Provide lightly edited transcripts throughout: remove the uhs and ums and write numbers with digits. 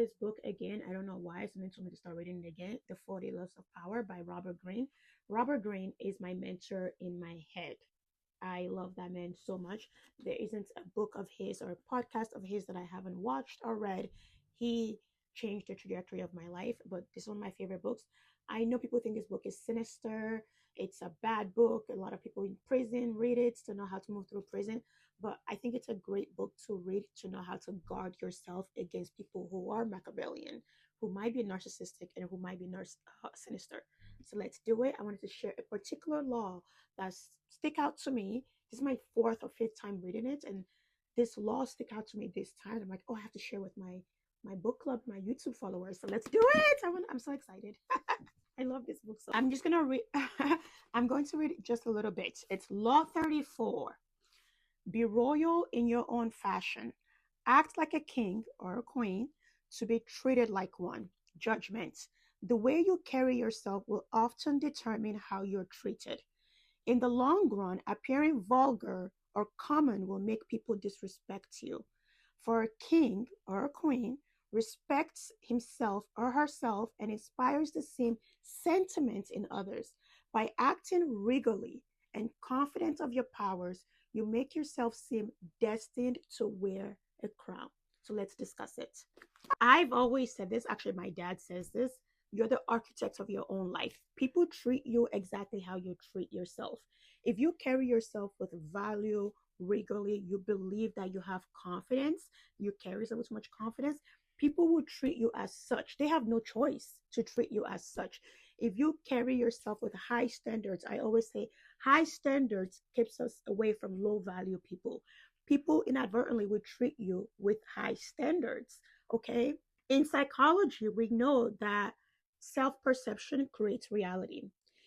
this book again. I don't know why. Someone told me to start reading it again. The 40 Laws of Power by Robert Greene. Robert Greene is my mentor in my head. I love that man so much. There isn't a book of his or a podcast of his that I haven't watched or read. He changed the trajectory of my life, but this is one of my favorite books. I know people think this book is sinister. It's a bad book. A lot of people in prison read it to know how to move through prison. But I think it's a great book to read to know how to guard yourself against people who are Machiavellian, who might be narcissistic, and who might be sinister. So let's do it. I wanted to share a particular law that stick out to me. This is my fourth or fifth time reading it, and this law stick out to me this time. I'm like, oh, I have to share with my book club, my YouTube followers. So let's do it. I'm so excited. I love this book. So I'm just gonna read. I'm going to read just a little bit. It's Law 34. Be royal in your own fashion. Act like a king or a queen to be treated like one. Judgment. The way you carry yourself will often determine how you're treated. In the long run, appearing vulgar or common will make people disrespect you. For a king or a queen respects himself or herself and inspires the same sentiments in others. By acting regally and confident of your powers, you make yourself seem destined to wear a crown. So let's discuss it. I've always said this, actually, my dad says this. You're the architect of your own life. People treat you exactly how you treat yourself. If you carry yourself with value, regally, you believe that you have confidence, you carry yourself with so much confidence, people will treat you as such. They have no choice to treat you as such. If you carry yourself with high standards, I always say high standards keeps us away from low value people. People inadvertently will treat you with high standards. Okay. In psychology, we know that self perception creates reality.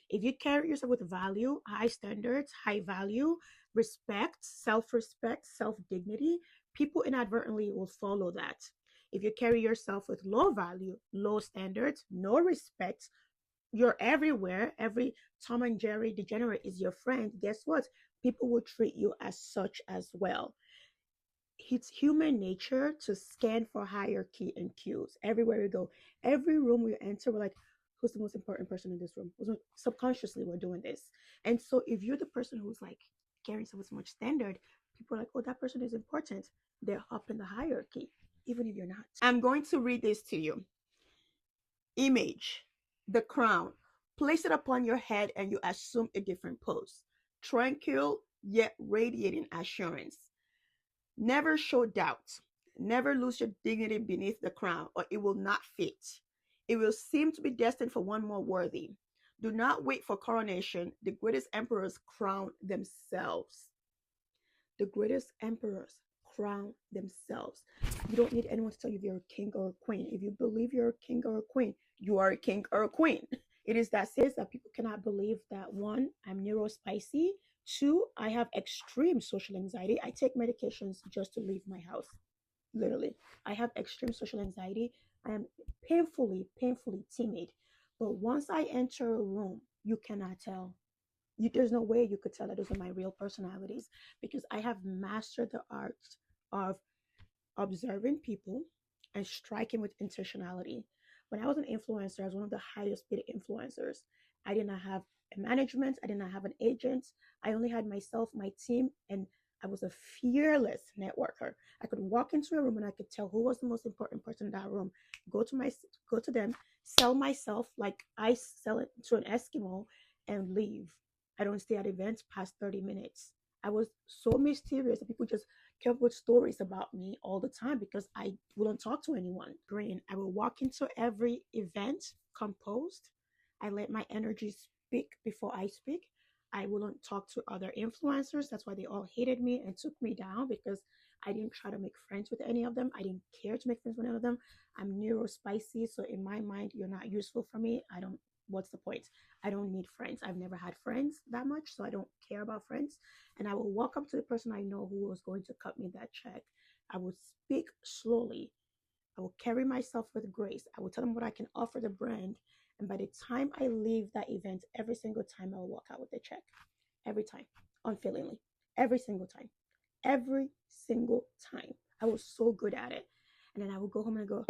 If you carry yourself with value, high standards, high value, respect, self respect, self dignity, people inadvertently will follow that. If you carry yourself with low value, low standards, no respect, you're everywhere. Every Tom and Jerry degenerate is your friend. Guess what? People will treat you as such as well. It's human nature to scan for hierarchy and cues everywhere we go. Every room we enter, we're like, who's the most important person in this room? Subconsciously, we're doing this. And so, if you're the person who's like carrying so much standard, people are like, oh, that person is important. They're up in the hierarchy, even if you're not. I'm going to read this to you. Image, the crown. Place it upon your head and you assume a different pose. Tranquil yet radiating assurance. Never show doubt. Never lose your dignity beneath the crown, or it will not fit. It will seem to be destined for one more worthy. Do not wait for coronation. The greatest emperors crown themselves. The greatest emperors crown themselves. You don't need anyone to tell you if you're a king or a queen. If you believe you're a king or a queen, you are a king or a queen. It is that says that people cannot believe that one, I'm neurospicy. Two, I have extreme social anxiety. I take medications just to leave my house. Literally. I have extreme social anxiety. I am painfully timid. But once I enter a room, you cannot tell. There's no way you could tell that those are my real personalities because I have mastered the art of observing people and striking with intentionality. When I was an influencer, I was one of the highest paid influencers. I did not have a management, I did not have an agent. I only had myself, my team, and I was a fearless networker. I could walk into a room and I could tell who was the most important person in that room. Go to them, sell myself like I sell it to an Eskimo, and leave. I don't stay at events past 30 minutes. I was so mysterious that people just kept with stories about me all the time because I wouldn't talk to anyone. Green. I will walk into every event composed. I let my energy speak before I speak. I wouldn't talk to other influencers. That's why they all hated me and took me down because I didn't try to make friends with any of them. I didn't care to make friends with any of them. I'm neurospicy, so in my mind, you're not useful for me. I don't. What's the point? I don't need friends. I've never had friends that much, so I don't care about friends. And I will walk up to the person I know who was going to cut me that check. I will speak slowly. I will carry myself with grace. I will tell them what I can offer the brand. And by the time I leave that event, every single time I will walk out with a check. Every time, unfailingly. Every single time. Every single time. I was so good at it. And then I would go home and go,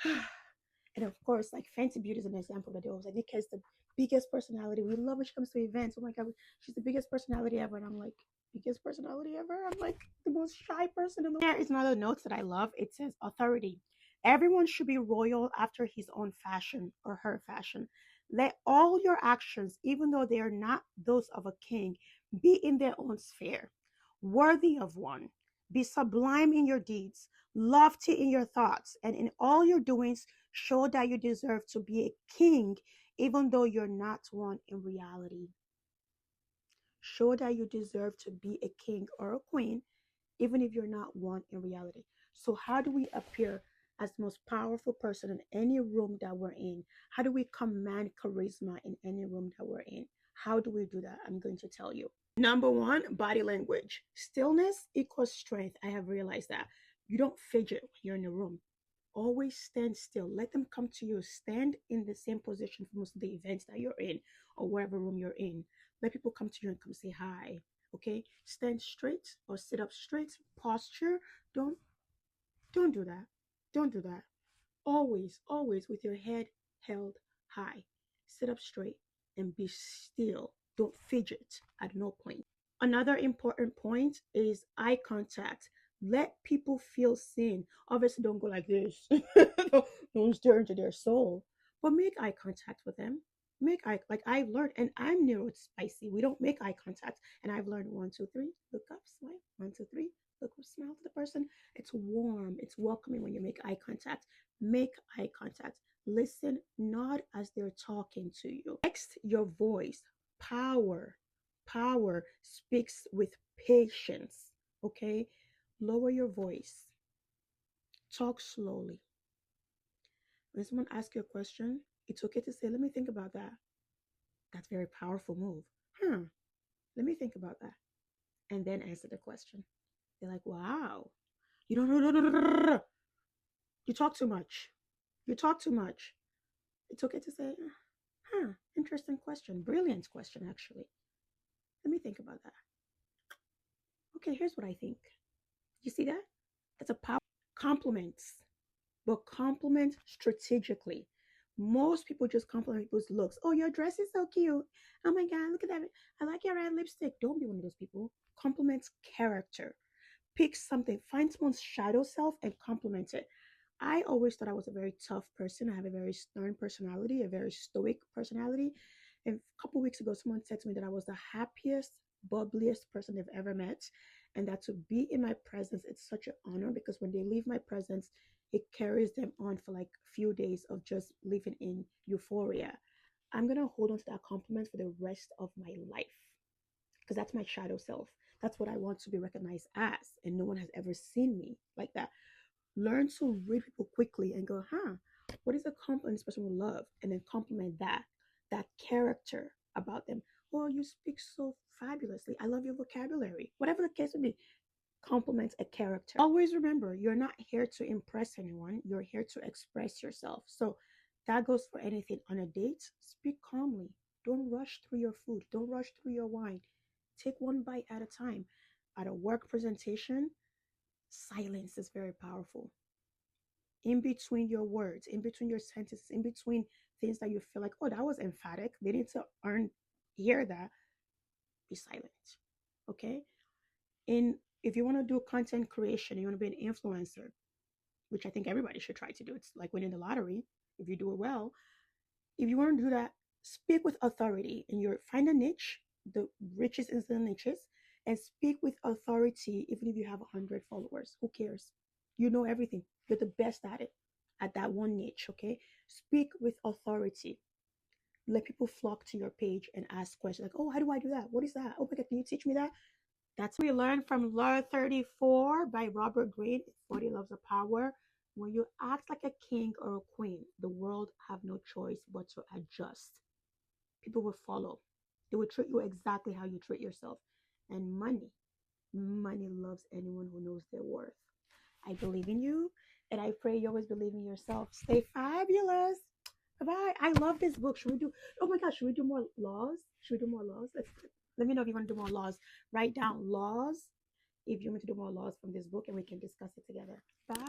And of course, like Fenty Beauty is an example that they always like, Nika is the biggest personality. We love when she comes to events. Oh my God, she's the biggest personality ever. And I'm like, biggest personality ever? I'm like the most shy person in the world. There is another note that I love. It says authority. Everyone should be royal after his own fashion or her fashion. Let all your actions, even though they are not those of a king, be in their own sphere, worthy of one. Be sublime in your deeds, lofty in your thoughts, and in all your doings, show that you deserve to be a king, even though you're not one in reality. Show that you deserve to be a king or a queen, even if you're not one in reality. So, how do we appear as the most powerful person in any room that we're in? How do we command charisma in any room that we're in? How do we do that? I'm going to tell you. Number one, body language. Stillness equals strength. I have realized that. You don't fidget when you're in a room. Always stand still. Let them come to you. Stand in the same position for most of the events that you're in or whatever room you're in. Let people come to you and come say hi. Okay? Stand straight or sit up straight. Posture. Don't don't do that. Don't do that. Always, always with your head held high. Sit up straight and be still. Don't fidget at no point. Another important point is eye contact. Let people feel seen. Obviously, don't go like this. Don't stare into their soul, but make eye contact with them. Make eye like I've learned, and I'm neurospicy. We don't make eye contact, and I've learned one, two, three, look up, smile. One, two, three, look up, smile to the person. It's warm. It's welcoming when you make eye contact. Make eye contact. Listen, nod as they're talking to you. Next, your voice. Power. Power speaks with patience. Okay? Lower your voice. Talk slowly. When someone asks you a question, it's okay to say, let me think about that. That's a very powerful move. Let me think about that. And then answer the question. They're like, wow. You don't know. You talk too much. You talk too much. It's okay to say, interesting question. Brilliant question, actually. Let me think about that. Okay, here's what I think. You see that? That's a power. Compliments, but compliment strategically. Most people just compliment people's looks. Oh, your dress is so cute. Oh my God, look at that. I like your red lipstick. Don't be one of those people. Compliments character. Pick something, find someone's shadow self and compliment it. I always thought I was a very tough person. I have a very stern personality, a very stoic personality. And a couple weeks ago, someone said to me that I was the happiest, bubbliest person they've ever met. And that to be in my presence, it's such an honor because when they leave my presence, it carries them on for like a few days of just living in euphoria. I'm going to hold on to that compliment for the rest of my life because that's my shadow self. That's what I want to be recognized as. And no one has ever seen me like that. Learn to read people quickly and go, what is a compliment this person will love? And then compliment that character about them. Oh, you speak so fabulously. I love your vocabulary. Whatever the case would be, compliment a character. Always remember, you're not here to impress anyone. You're here to express yourself. So that goes for anything. On a date, speak calmly. Don't rush through your food. Don't rush through your wine. Take one bite at a time. At a work presentation, silence is very powerful. In between your words, in between your sentences, in between things that you feel like, oh, that was emphatic. They need to hear that. Be silent. Okay. In if you want to do content creation, you want to be an influencer, which I think everybody should try to do. It's like winning the lottery if you do it well. If you want to do that, speak with authority and you find a niche, the riches is the niches, and speak with authority even if you have 100 followers. Who cares? You know everything. You're the best at it, at that one niche, okay? Speak with authority. Let people flock to your page and ask questions like, oh, how do I do that? What is that? Oh my God, can you teach me that? That's what we learned from Law 34 by Robert Greene, 40 Loves of Power. When you act like a king or a queen, the world have no choice but to adjust. People will follow. They will treat you exactly how you treat yourself. And money loves anyone who knows their worth. I believe in you, and I pray you always believe in yourself. Stay fabulous. Bye. I love this book. Should we do? Oh my gosh, should we do more laws? Should we do more laws? Let me know if you want to do more laws. Write down laws if you want to do more laws from this book, and we can discuss it together. Bye.